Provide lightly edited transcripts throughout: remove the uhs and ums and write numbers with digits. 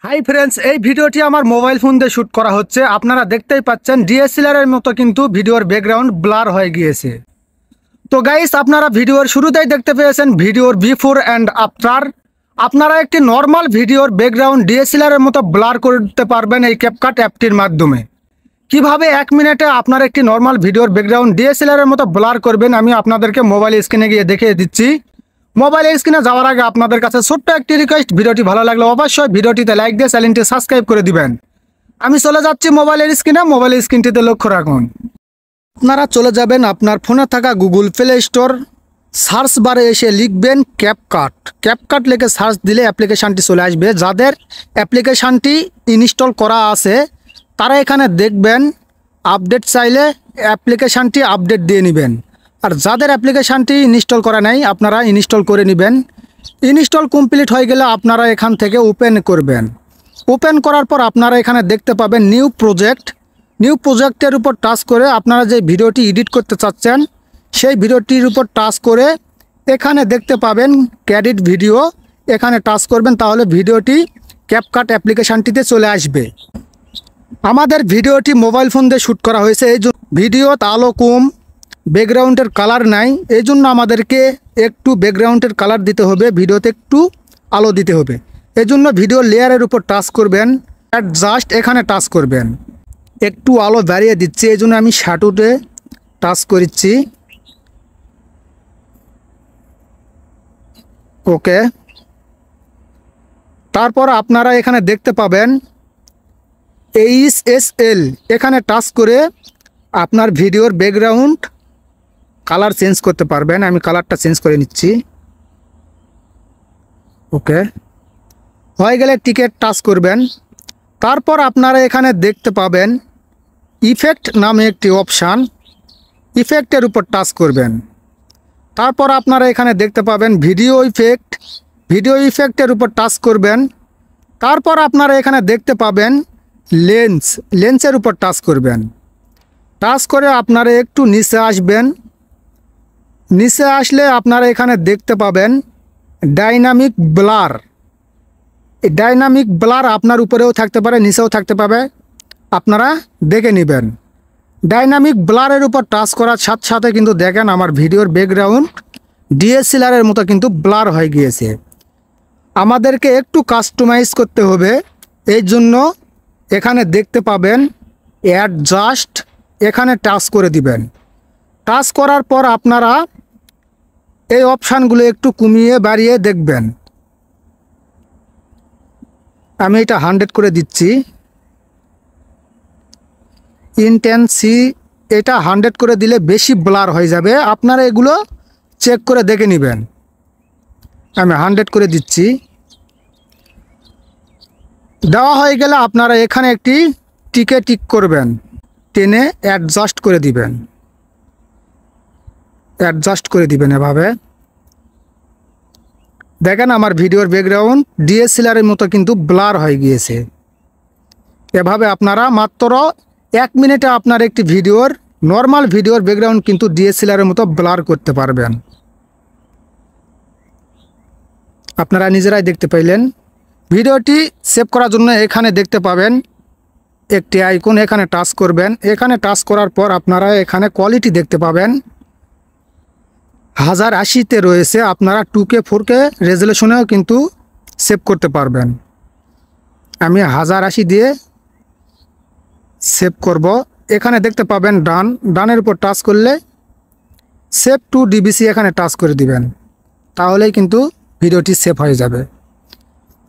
Hi friends এই ভিডিওটি আমার মোবাইল ফোন দিয়ে শুট করা হচ্ছে। আপনারা দেখতেই পাচ্ছেন ডিএসএলআর এর মতো কিন্তু ভিডিওর ব্যাকগ্রাউন্ড ব্লার হয়ে গিয়েছে। তো গাইস আপনারা ভিডিওর শুরুতেই দেখতে পেয়েছেন ভিডিওর বিফোর এন্ড আফটার। আপনারা একটি নরমাল ভিডিওর ব্যাকগ্রাউন্ড ডিএসএলআর এর মতো ব্লার করতে পারবেন এই ক্যাপকাট অ্যাপটির মাধ্যমে। কিভাবে 1 মিনিটে আপনারা একটি নরমাল ভিডিওর ব্যাকগ্রাউন্ড ডিএসএলআর এর মতো ব্লার করবেন আমি আপনাদেরকে মোবাইল স্ক্রিনে গিয়ে দেখিয়ে দিচ্ছি। মোবাইল স্ক্রিনে যাওয়ার আগে আপনাদের কাছে ছোট্ট একটি রিকোয়েস্ট, ভিডিওটি ভালো লাগলে অবশ্যই ভিডিওটিতে লাইক দিয়ে চ্যানেলটি সাবস্ক্রাইব করে দিবেন। আমি চলে যাচ্ছি মোবাইলের স্ক্রিনে, মোবাইল স্ক্রিনটিতে লক্ষ্য রাখুন। আপনারা চলে যাবেন আপনার ফোনে থাকা গুগল প্লে স্টোর, সার্চ বারে এসে লিখবেন ক্যাপকাট। ক্যাপকাট লিখে সার্চ দিলে অ্যাপ্লিকেশানটি চলে আসবে। যাদের অ্যাপ্লিকেশানটি ইনস্টল করা আছে তারা এখানে দেখবেন আপডেট চাইলে অ্যাপ্লিকেশানটি আপডেট দিয়ে নেবেন। আর যাদের অ্যাপ্লিকেশানটি ইনস্টল করা নাই আপনারা ইনস্টল করে নেবেন। ইনস্টল কমপ্লিট হয়ে গেলে আপনারা এখান থেকে ওপেন করবেন। ওপেন করার পর আপনারা এখানে দেখতে পাবেন নিউ প্রজেক্ট। নিউ প্রজেক্টের উপর টাচ করে আপনারা যে ভিডিওটি এডিট করতে চাচ্ছেন সেই ভিডিওটির উপর টাচ করে এখানে দেখতে পাবেন ক্যাডিট ভিডিও, এখানে টাচ করবেন তাহলে ভিডিওটি ক্যাপকাট অ্যাপ্লিকেশানটিতে চলে আসবে। আমাদের ভিডিওটি মোবাইল ফোন দিয়ে শ্যুট করা হয়েছে, এই জন্য ভিডিওতে আলো কম, ব্যাকগ্রাউন্ডের কালার নাই, এই জন্য আমাদেরকে একটু ব্যাকগ্রাউন্ডের কালার দিতে হবে, ভিডিওতে একটু আলো দিতে হবে। এই জন্য ভিডিও লেয়ারের উপর টাচ করবেন, জাস্ট এখানে টাচ করবেন। একটু আলো বাড়িয়ে দিচ্ছি, এই জন্য আমি শ্যাডোতে টাচ করছি। ওকে, তারপর আপনারা এখানে দেখতে পাবেন HSL, এখানে টাচ করে আপনার ভিডিওর ব্যাকগ্রাউন্ড কালার চেঞ্জ করতে পারবেন। আমি কালারটা চেঞ্জ করে নিচ্ছি। ওকে, হয়ে গেলে টিকেট টাচ করবেন। তারপর আপনারা এখানে দেখতে পাবেন ইফেক্ট নামে একটি অপশান, ইফেক্টের উপর টাচ করবেন। তারপর আপনারা এখানে দেখতে পাবেন ভিডিও ইফেক্ট, ভিডিও ইফেক্টের উপর টাচ করবেন। তারপর আপনারা এখানে দেখতে পাবেন লেন্স, লেন্সের উপর টাচ করবেন। টাচ করে আপনারা একটু নিচে আসবেন। নিচে আসলে আপনারা এখানে দেখতে পাবেন ডাইনামিক ব্লার। এই ডাইনামিক ব্লার আপনার উপরেও থাকতে পারে নিচেও থাকতে পারে, আপনারা দেখে নেবেন। ডাইনামিক ব্লারের উপর টাচ করার সাথে সাথে কিন্তু দেখেন আমার ভিডিওর ব্যাকগ্রাউন্ড ডিএসএলআরের মতো কিন্তু ব্লার হয়ে গিয়েছে। আমাদেরকে একটু কাস্টমাইজ করতে হবে, এই জন্য এখানে দেখতে পাবেন অ্যাডজাস্ট, এখানে টাচ করে দিবেন। টাচ করার পর আপনারা এই অপশানগুলো একটু কমিয়ে বাড়িয়ে দেখবেন। আমি এটা 100 করে দিচ্ছি। ইন্টেন্সি এটা 100 করে দিলে বেশি ব্লার হয়ে যাবে, আপনারা এগুলো চেক করে দেখে নেবেন। আমি 100 করে দিচ্ছি। দেওয়া হয়ে গেলে আপনারা এখানে একটি টিকে টিক করবেন, টেনে অ্যাডজাস্ট করে দিবেন। অ্যাডজাস্ট করে দিবেন এভাবে। দেখেন আমার ভিডিওর ব্যাকগ্রাউন্ড ডিএসএলআরের মতো কিন্তু ব্লার হয়ে গিয়েছে। এভাবে আপনারা মাত্র 1 মিনিটে আপনার একটি ভিডিওর নর্মাল ভিডিওর ব্যাকগ্রাউন্ড কিন্তু ডিএসএলআরের মতো ব্লার করতে পারবেন। আপনারা নিজেরাই দেখতে পাইলেন। ভিডিওটি সেভ করার জন্য এখানে দেখতে পাবেন একটি আইকন, এখানে টাচ করবেন। এখানে টাচ করার পর আপনারা এখানে কোয়ালিটি দেখতে পাবেন 1080-তে রয়েছে, আপনারা 2K 4K রেজুলেশনেও কিন্তু সেভ করতে পারবেন। আমি 1080 দিয়ে সেভ করব। এখানে দেখতে পাবেন ডান, ডানের উপর টাচ করলে সেভ টু ডিবিসি এখানে টাচ করে দিবেন, তাহলেই কিন্তু ভিডিওটি সেভ হয়ে যাবে।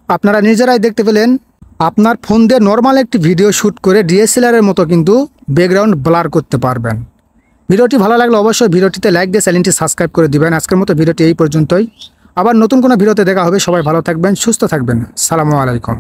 আপনারা নিজেরাই দেখতে পেলেন আপনার ফোন দিয়ে নর্মাল একটি ভিডিও শ্যুট করে ডিএসএলআরের মতো কিন্তু ব্যাকগ্রাউন্ড ব্লার করতে পারবেন। ভিডিওটি ভালো লাগলে অবশ্যই ভিডিওটিতে লাইক দিয়ে চ্যানেলটি সাবস্ক্রাইব করে দিবেন। আজকের মতো ভিডিওটি এই পর্যন্তই, আবার নতুন কোনো ভিডিওতে দেখা হবে। সবাই ভালো থাকবেন, সুস্থ থাকবেন। আসসালামু আলাইকুম।